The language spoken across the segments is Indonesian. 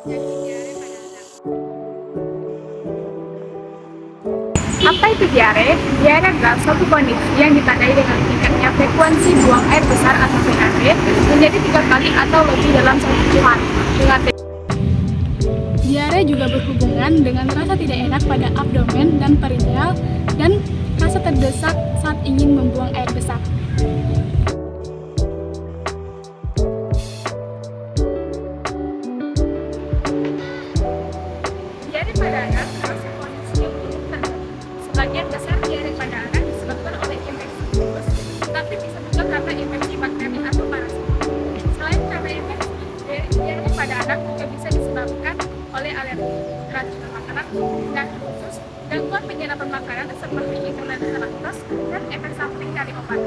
Penyakit diare pada anak. Apa itu diare? Diare adalah suatu kondisi yang ditandai dengan tingkatnya frekuensi buang air besar atau PAP menjadi 3 kali atau lebih dalam 1 hari. Dengan diare juga berhubungan dengan rasa tidak enak pada abdomen dan perineal dan rasa terdesak saat ingin membuang air besar. Diare pada anak termasuk kondisi yang umum terjadi. Sebagian besar diare pada anak disebabkan oleh infeksi virus, tetapi bisa juga karena infeksi bakteri atau parasit. Selain karena infeksi, diare pada anak juga bisa disebabkan oleh alergi, keracunan makanan, penyakit khusus, gangguan penyerapan makanan seperti intoleransi laktos, dan efek samping dari obat.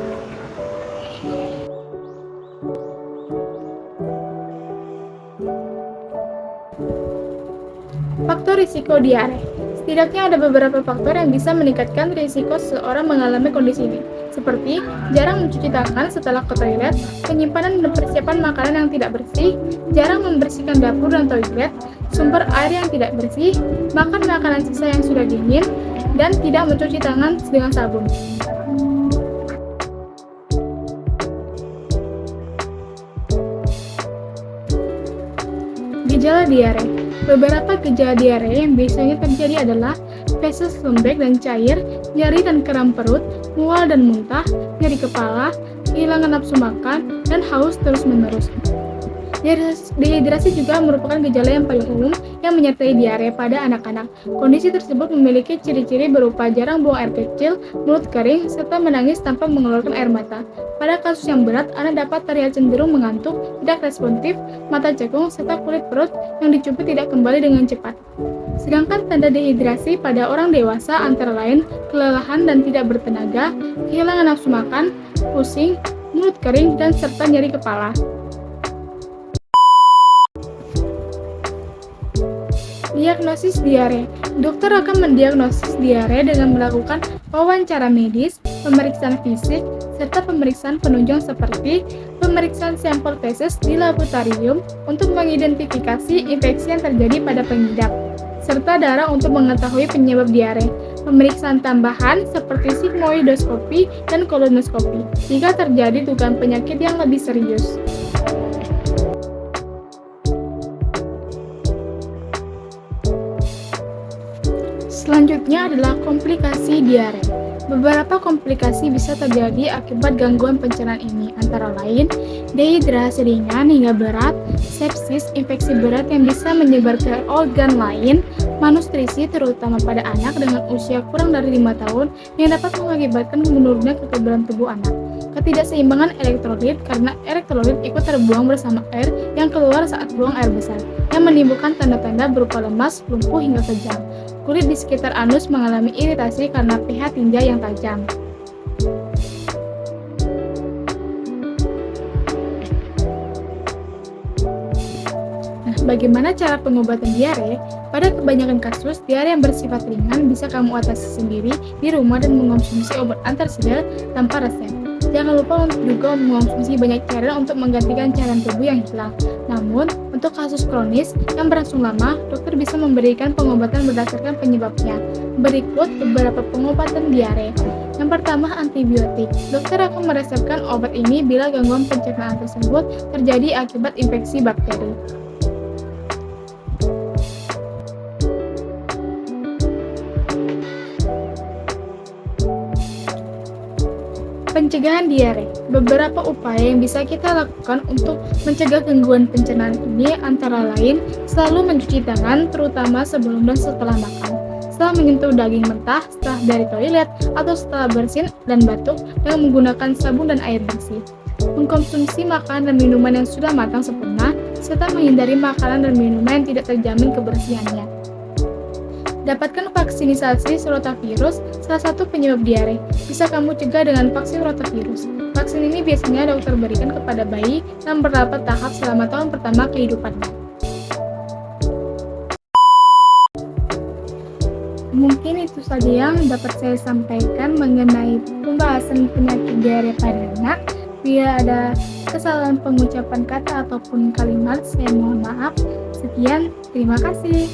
Faktor risiko diare. Setidaknya ada beberapa faktor yang bisa meningkatkan risiko seseorang mengalami kondisi ini, seperti jarang mencuci tangan setelah ke toilet, penyimpanan dan persiapan makanan yang tidak bersih, jarang membersihkan dapur dan toilet, sumber air yang tidak bersih, makan makanan sisa yang sudah dingin, dan tidak mencuci tangan dengan sabun. Gejala diare. Beberapa gejala diare yang biasanya terjadi adalah feses lembek dan cair, nyeri dan kram perut, mual dan muntah, nyeri kepala, kehilangan nafsu makan, dan haus terus-menerus. Dehidrasi juga merupakan gejala yang paling umum yang menyertai diare pada anak-anak. Kondisi tersebut memiliki ciri-ciri berupa jarang buang air kecil, mulut kering, serta menangis tanpa mengeluarkan air mata. Pada kasus yang berat, anak dapat terlihat cenderung mengantuk, tidak responsif, mata cekung, serta kulit perut yang dicubit tidak kembali dengan cepat. Sedangkan tanda dehidrasi pada orang dewasa antara lain kelelahan dan tidak bertenaga, kehilangan nafsu makan, pusing, mulut kering, dan serta nyeri kepala. Diagnosis diare. Dokter akan mendiagnosis diare dengan melakukan wawancara medis, pemeriksaan fisik, serta pemeriksaan penunjang seperti pemeriksaan sampel feses di laboratorium untuk mengidentifikasi infeksi yang terjadi pada pengidap, serta darah untuk mengetahui penyebab diare. Pemeriksaan tambahan seperti sigmoidoskopi dan kolonoskopi jika terjadi dugaan penyakit yang lebih serius. Selanjutnya adalah komplikasi diare. Beberapa komplikasi bisa terjadi akibat gangguan pencernaan ini, antara lain dehidrasi ringan hingga berat, sepsis, infeksi berat yang bisa menyebar ke organ lain, malnutrisi terutama pada anak dengan usia kurang dari 5 tahun yang dapat mengakibatkan menurunnya kekebalan tubuh anak. Ketidakseimbangan elektrolit karena elektrolit ikut terbuang bersama air yang keluar saat buang air besar, yang menimbulkan tanda-tanda berupa lemas, lumpuh hingga kejang. Kulit di sekitar anus mengalami iritasi karena pH tinja yang tajam. Nah, bagaimana cara pengobatan diare? Pada kebanyakan kasus, diare yang bersifat ringan bisa kamu atasi sendiri di rumah dan mengonsumsi obat antarsida tanpa resep. Jangan lupa untuk juga mengonsumsi banyak cairan untuk menggantikan cairan tubuh yang hilang. Namun, untuk kasus kronis yang berlangsung lama, dokter bisa memberikan pengobatan berdasarkan penyebabnya. Berikut beberapa pengobatan diare. Yang pertama, antibiotik. Dokter akan meresepkan obat ini bila gangguan pencernaan tersebut terjadi akibat infeksi bakteri. Pencegahan diare. Beberapa upaya yang bisa kita lakukan untuk mencegah gangguan pencernaan ini antara lain selalu mencuci tangan terutama sebelum dan setelah makan, setelah menyentuh daging mentah, setelah dari toilet, atau setelah bersin dan batuk dengan menggunakan sabun dan air bersih. Mengkonsumsi makanan dan minuman yang sudah matang sempurna, serta menghindari makanan dan minuman yang tidak terjamin kebersihannya. Dapatkan vaksinisasi rotavirus, salah satu penyebab diare. Bisa kamu cegah dengan vaksin rotavirus. Vaksin ini biasanya dokter berikan kepada bayi dalam beberapa tahap selama tahun pertama kehidupannya. Mungkin itu saja yang dapat saya sampaikan mengenai pembahasan penyakit diare pada anak. Bila ada kesalahan pengucapan kata ataupun kalimat, saya mohon maaf. Sekian, terima kasih.